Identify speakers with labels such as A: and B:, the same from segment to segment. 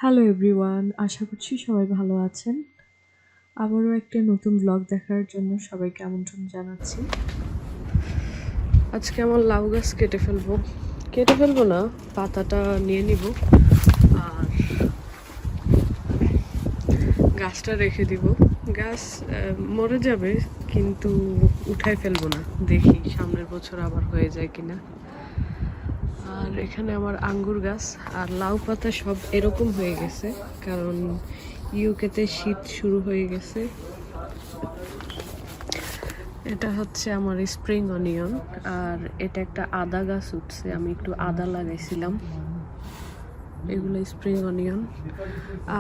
A: Hello everyone, আশা করছি সবাই ভালো আছেন। আবারও একটা নতুন ব্লগ দেখার জন্য সবাইকে আমন্ত্রণ জানাচ্ছি।
B: আজকে আমার লাউ গাছ কেটে ফেলবো না, পাতাটা নিয়ে নিব আর গাছটা রেখে দিব। গাছ মরে যাবে কিন্তু উঠাই ফেলবো না, দেখি সামনের বছর আবার হয়ে যায় কিনা। আর এখানে আমার আঙ্গুর গাছ আর লাউ পাতা সব এরকম হয়ে গেছে, কারণ ইউকেতে শীত শুরু হয়ে গেছে। এটা হচ্ছে আমার স্প্রিং অনিয়ন, আর এটা একটা আদা গাছ উঠছে, আমি একটু আদা লাগাইছিলাম। এগুলো স্প্রিং অনিয়ন।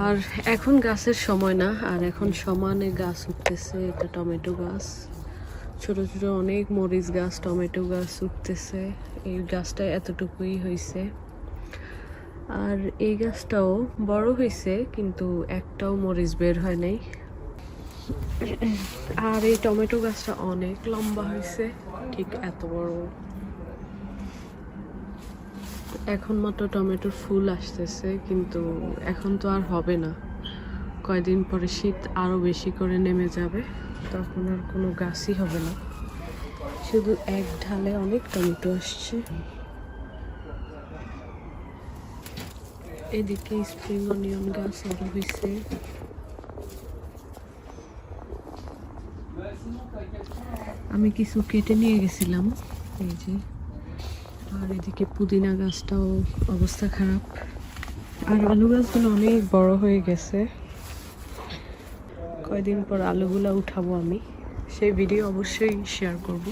B: আর এখন গাছের সময় না, আর এখন সমানে গাছ উঠতেছে। এটা টমেটো গাছ, ছোট ছোট অনেক মরিচ গাছ, টমেটো গাছ উঠতেছে। এই গাছটা এতটুকুই হয়েছে, আর এই গাছটাও বড় হয়েছে কিন্তু একটাও মরিচ বের হয় নাই। আর এই টমেটো গাছটা অনেক লম্বা হয়েছে, ঠিক এত বড়। এখন মাত্র টমেটোর ফুল আসতেছে, কিন্তু এখন তো আর হবে না। কয়দিন পরে শীত আরো বেশি করে নেমে যাবে, তখন আর কোনো গাছই হবে না, শুধু এক ঢালে অনেক টমেটো আসছে। এদিকে স্প্রিং অনিয়ন গাছ আরো হয়েছে। আমি কিছু কেটে নিয়ে গেছিলাম, এই যে। আর এদিকে পুদিনা গাছটাও অবস্থা খারাপ। আর আলু গাছগুলো অনেক বড় হয়ে গেছে, কয়দিন পর আলুগুলো উঠাবো আমি, সেই ভিডিও অবশ্যই শেয়ার করব।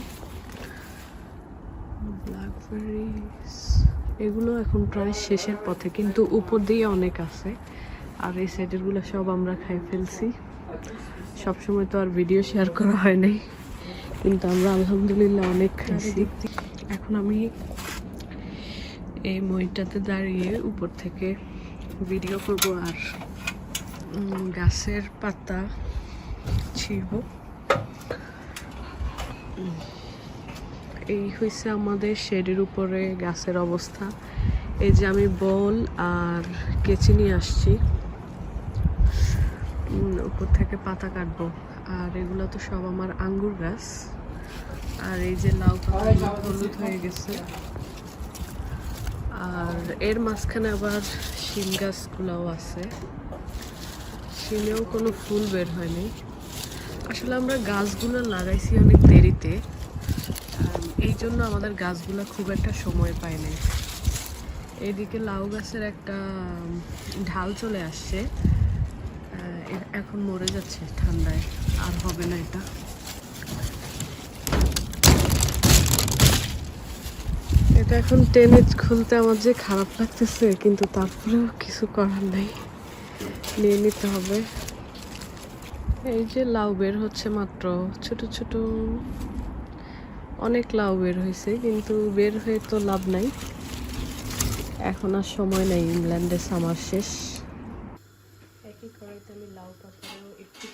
B: ব্ল্যাকবেরিজ এগুলো এখন প্রায় শেষের পথে, কিন্তু উপর দিয়ে অনেক আছে। আর এই সাইডের গুলো সব আমরা খাই ফেলছি। সবসময় তো আর ভিডিও শেয়ার করা হয় নাই, কিন্তু আমরা আলহামদুলিল্লাহ অনেক খাইছি। এখন আমি এই মইটাতে দাঁড়িয়ে উপর থেকে ভিডিও করব আর গাছের পাতা ছিঁড়ব। এই হয়েছে আমাদের শেডের উপরে গাছের অবস্থা। এই যে আমি বল আর কেচি নিয়ে আসছি, উপর থেকে পাতা কাটবো। আর এগুলো তো সব আমার আঙ্গুর গাছ। আর এই যে লাউ পাতা হলুদ হয়ে গেছে। আর এর মাঝখানে আবার শিম গাছগুলাও আছে, শিমেও কোনো ফুল বের হয়নি। আসলে আমরা গাছগুলো লাগাইছি অনেক দেরিতে, এই জন্য আমাদের গাছগুলো খুব একটা সময় পায় নাই। এদিকে লাউ গাছের একটা ঢাল চলে আসছে, এখন মরে যাচ্ছে ঠান্ডায়, আর হবে না এটা। এটা এখন টেনে খুলতে আমার যে খারাপ লাগতেছে, কিন্তু তারপরেও কিছু করার নেই, নিয়ে নিতে হবে। এই যে লাউ বের হচ্ছে মাত্র, ছোট ছোট অনেক লাউ বের হয়েছে, কিন্তু বের হয়ে তো লাভ নাই, এখন আর সময় নেই। ইংল্যান্ডে সামার শেষ। একই কড়াইতে আমি লাউ পাতাও একটু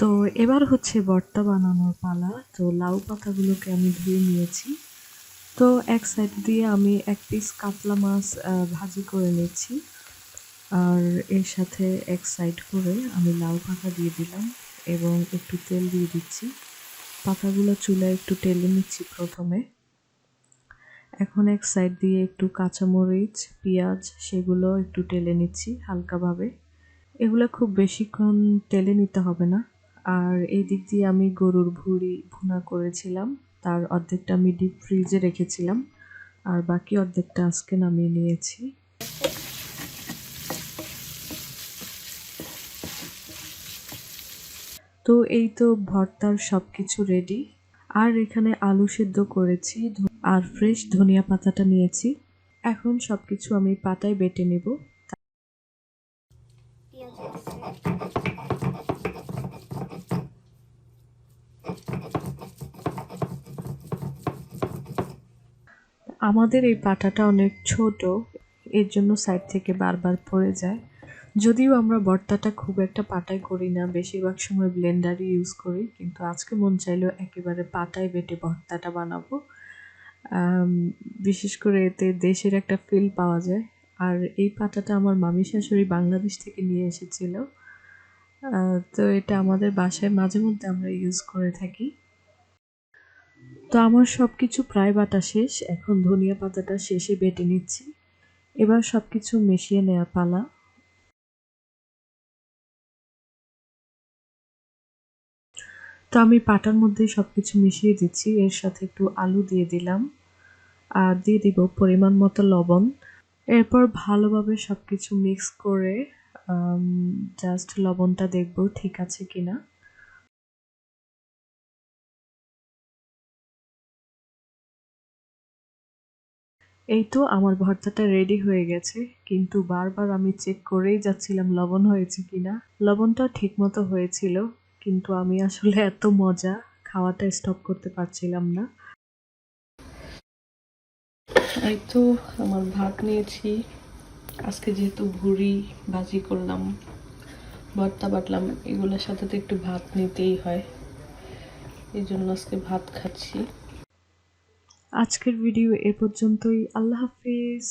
A: তো এবার হচ্ছে ভর্তা বানানোর পালা। তো লাউ পাতাগুলোকে আমি ধুয়ে নিয়েছি। তো এক সাইড দিয়ে আমি এক পিস কাতলা মাছ ভাজি করে নিচ্ছি, আর এর সাথে এক সাইড করে আমি লাউ পাতা দিয়ে দিলাম এবং একটু তেল দিয়ে দিচ্ছি। পাতাগুলো চুলায় একটু টেলে নিচ্ছি প্রথমে। এখন এক সাইড দিয়ে একটু কাঁচামরিচ, পেঁয়াজ সেগুলো একটু টেলে নিচ্ছি হালকাভাবে। এগুলো খুব বেশিক্ষণ টেলে নিতে হবে না। আর এই দিক দিয়ে আমি গরুর ভুঁড়ি ভুনা করেছিলাম, তার অর্ধেকটা আমি ডিপ ফ্রিজে রেখেছিলাম, আর বাকি অর্ধেকটা আজকে নামিয়ে নিয়েছি। তো এই তো ভর্তার সব কিছু রেডি। আর এখানে আলু সিদ্ধ করেছি আর ফ্রেশ ধনিয়া পাতাটা নিয়েছি। এখন সবকিছু আমি পাতায় বেটে নেব। আমাদের এই পাটাটা অনেক ছোট, এর জন্য সাইড থেকে বারবার পড়ে যায়। যদিও আমরা ভর্তাটা খুব একটা পাটায় করি না, বেশিরভাগ সময় ব্লেন্ডারই ইউজ করি, কিন্তু আজকে মন চাইলো একেবারে পাটায় বেটে ভর্তাটা বানাবো। আম, বিশেষ করে এতে দেশের একটা ফিল পাওয়া যায়। আর এই পাটাটা আমার মামি শাশুড়ি বাংলাদেশ থেকে নিয়ে এসেছিল। তো এটা আমাদের বাসায় মাঝে মধ্যে আমরা ইউজ করে থাকি। তো আমার সবকিছু প্রায় বাটা শেষ, এখন ধনিয়া পাতাটা শেষে বেটে নিচ্ছি। এবার সবকিছু মিশিয়ে নেওয়ার পালা। তো আমি পাটার মধ্যে সবকিছু মিশিয়ে দিচ্ছি, এর সাথে একটু আলু দিয়ে দিলাম আর দিয়ে দিব পরিমাণ মতো লবণ। এরপর ভালোভাবে সবকিছু মিক্স করে জাস্ট লবণটা দেখবো ঠিক আছে কিনা। এই তো আমার ভর্তাটা রেডি হয়ে গেছে, কিন্তু বারবার আমি চেক করেই যাচ্ছিলাম লবণ হয়েছে কিনা। লবণটা ঠিক মতো হয়েছিল, কিন্তু আমি আসলে এত মজা খাওয়াটা স্টপ করতে পারছিলাম না।
B: এই তো আমার ভাত নিয়েছি। আজকে যেহেতু ভুড়ি ভাজি করলাম, ভর্তা বাটলাম, এগুলোর সাথে তো একটু ভাত নিতেই হয়, এই জন্য আজকে ভাত খাচ্ছি।
A: আজকের ভিডিও এ পর্যন্তই। আল্লাহ হাফিজ।